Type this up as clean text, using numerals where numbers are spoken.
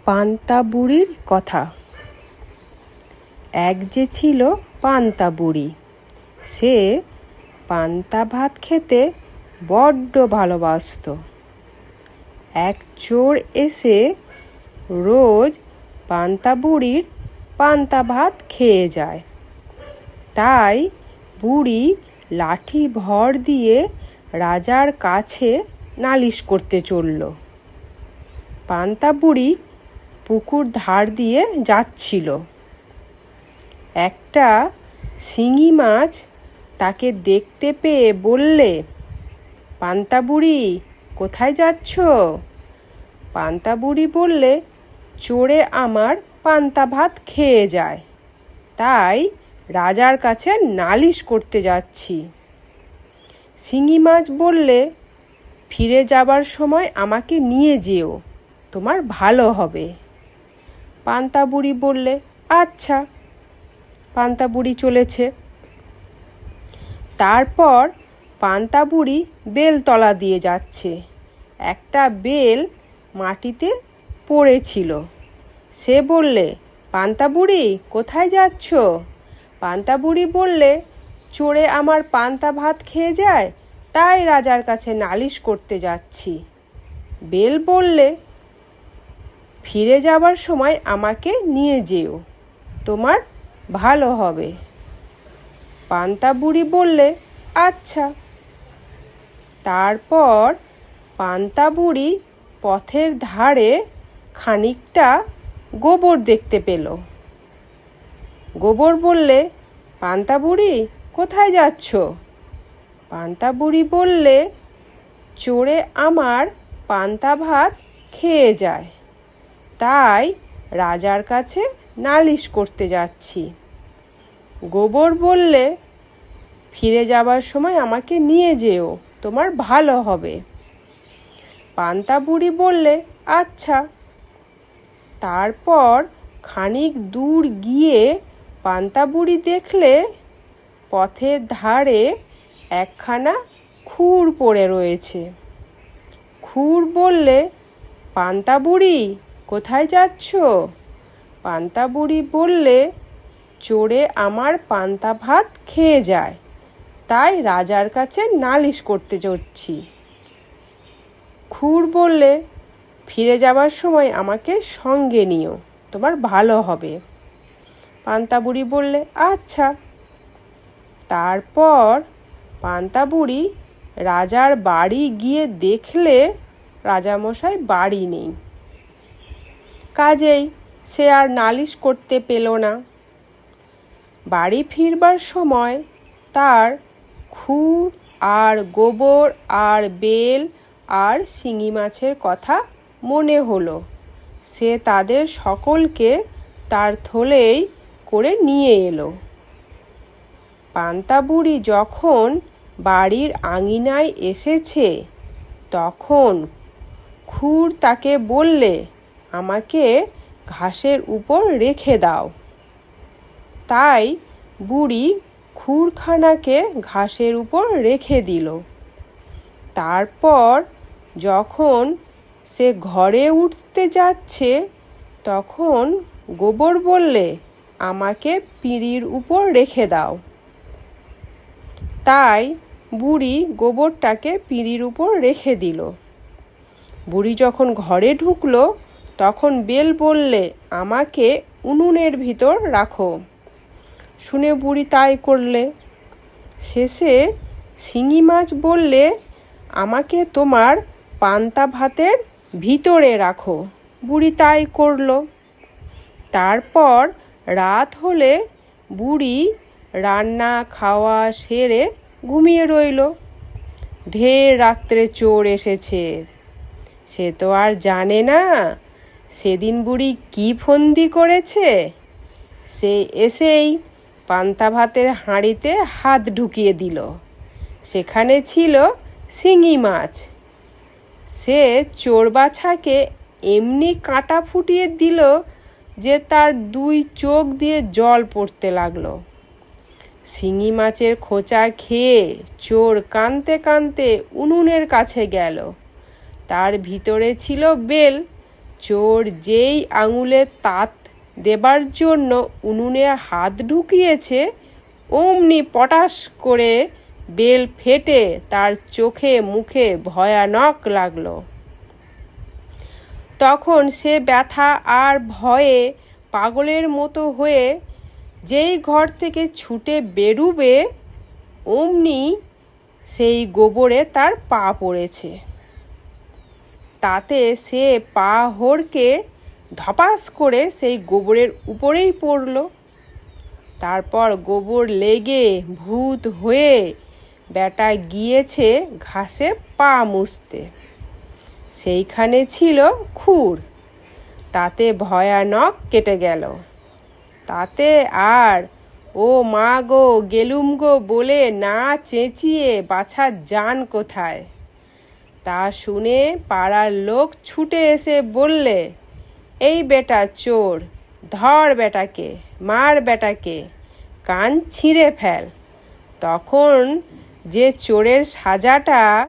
পান্তা বুড়ির কথা। এক যে ছিল পান্তা বুড়ি, সে পান্তা ভাত খেতে বড্ড ভালোবাসত। এক চোর এসে রোজ পান্তা বুড়ির পান্তা ভাত খেয়ে যায়। তাই বুড়ি লাঠি ভর দিয়ে রাজার কাছে নালিশ করতে চলল। পান্তা বুড়ি পুকুর ধার দিয়ে যাচ্ছিল। একটা শিঙি মাছ তাকে দেখতে পেয়ে বললে, পান্তা বুড়ি, কোথায় যাচ্ছ? পান্তা বুড়ি বললে, চোরে আমার পান্তা ভাত খেয়ে যায়, তাই রাজার কাছে নালিশ করতে যাচ্ছি। শিঙি মাছ বললে, ফিরে যাবার সময় আমাকে নিয়ে যেও, তোমার ভালো হবে। পান্তা বুড়ি বললে, আচ্ছা। পান্তা বুড়ি চলেছে। তারপর পান্তা বুড়ি বেলতলা দিয়ে যাচ্ছে। একটা বেল মাটিতে পড়েছিল। সে বললে, পান্তা বুড়ি, কোথায় যাচ্ছ? পান্তা বুড়ি বললে, চোরে আমার পান্তা ভাত খেয়ে যায়, তাই রাজার কাছে নালিশ করতে যাচ্ছি। বেল বললে, ফিরে যাবার সময় আমাকে নিয়ে যেও, তোমার ভালো হবে। পান্তা বুড়ি বললে, আচ্ছা। তারপর পান্তা বুড়ি পথের ধারে খানিকটা গোবর দেখতে পেল। গোবর বললে, পান্তা বুড়ি, কোথায় যাচ্ছ? পান্তা বুড়ি বললে, চোরে আমার পান্তা ভাত খেয়ে যায়, তাই রাজার কাছে নালিশ করতে যাচ্ছি। গোবর বললে, ফিরে যাবার সময় আমাকে নিয়ে যেও, তোমার ভালো হবে। পান্তা বুড়ি বললে, আচ্ছা। তারপর খানিক দূর গিয়ে পান্তা বুড়ি দেখলে পথের ধারে একখানা খুর পড়ে রয়েছে। খুর বললে, পান্তা বুড়ি, কোথায় যাচ্ছ? পান্তা বুড়ি বললে, চোরে আমার পান্তা ভাত খেয়ে যায়, তাই রাজার কাছে নালিশ করতে যাচ্ছি। খুর বললে, ফিরে যাবার সময় আমাকে সঙ্গে নিও, তোমার ভালো হবে। পান্তা বুড়ি বললে, আচ্ছা। তারপর পান্তা বুড়ি রাজার বাড়ি গিয়ে দেখলে রাজামশাই বাড়ি নেই। কাজেই সে আর নালিশ করতে পেল না। বাড়ি ফিরবার সময় তার খুর আর গোবর আর বেল আর শিঙি মাছের কথা মনে হলো। সে তাদের সকলকে তার থলেই করে নিয়ে এলো। পান্তা বুড়ি যখন বাড়ির আঙিনায় এসেছে, তখন খুর তাকে বললে, আমাকে ঘাসের উপর রেখে দাও। তাই বুড়ি খুরখানাকে ঘাসের উপর রেখে দিল। তারপর যখন সে ঘরে উঠতে যাচ্ছে, তখন গোবর বললে, আমাকে পিঁড়ির উপর রেখে দাও। তাই বুড়ি গোবরটাকে পিঁড়ির উপর রেখে দিল। বুড়ি যখন ঘরে ঢুকলো, তখন বেল বললে, আমাকে উনুনের ভিতর রাখো। শুনে বুড়ি তাই করলে। শেষে শিঙি মাছ বললে, আমাকে তোমার পান্তা ভাতের ভিতরে রাখো। বুড়ি তাই করলো। তারপর রাত হলে বুড়ি রান্না খাওয়া সেরে ঘুমিয়ে রইল। ঢের রাত্রে চোর এসেছে। সে তো আর জানে না সেদিন বুড়ি কি ফন্দি করেছে। সে এসেই পান্তা ভাতের হাঁড়িতে হাত ঢুকিয়ে দিল। সেখানে ছিল শিঙি মাছ। সে চোর বাছাকে এমনি কাঁটা ফুটিয়ে দিল যে তার দুই চোখ দিয়ে জল পড়তে লাগলো। শিঙি মাছের খোঁচা খেয়ে চোর কাঁদতে কাঁদতে উনুনের কাছে গেল। তার ভিতরে ছিল বেল চোর যেই আঙুলে তাত দেবার জন্য উনুনে হাত ঢুকিয়েছে, অমনি পটাশ করে বেল ফেটে তার চোখে মুখে ভয়ানক লাগলো। তখন সে ব্যথা আর ভয়ে পাগলের মতো হয়ে যেই ঘর থেকে ছুটে বেরুবে, অমনি সেই গোবরে তার পা পড়েছে। তাতে সে পা হড়কে ধপাস করে সেই গোবরের উপরেই পড়ল। তারপর গোবর লেগে ভূত হয়ে বেটা গিয়েছে ঘাসে পা মুছতে। সেইখানে ছিল খুর, তাতে ভয়ানক কেটে গেল। তাতে আর ও মা গো গেলুম গো বলে না চেঁচিয়ে বাছার জান কোথায়। তা শুনে পাড়ার লোক ছুটে এসে বললে, এই বেটা চোর, ধর বেটাকে, মার বেটাকে, কান ছিঁড়ে ফেল। তখন যে চোরের সাজাটা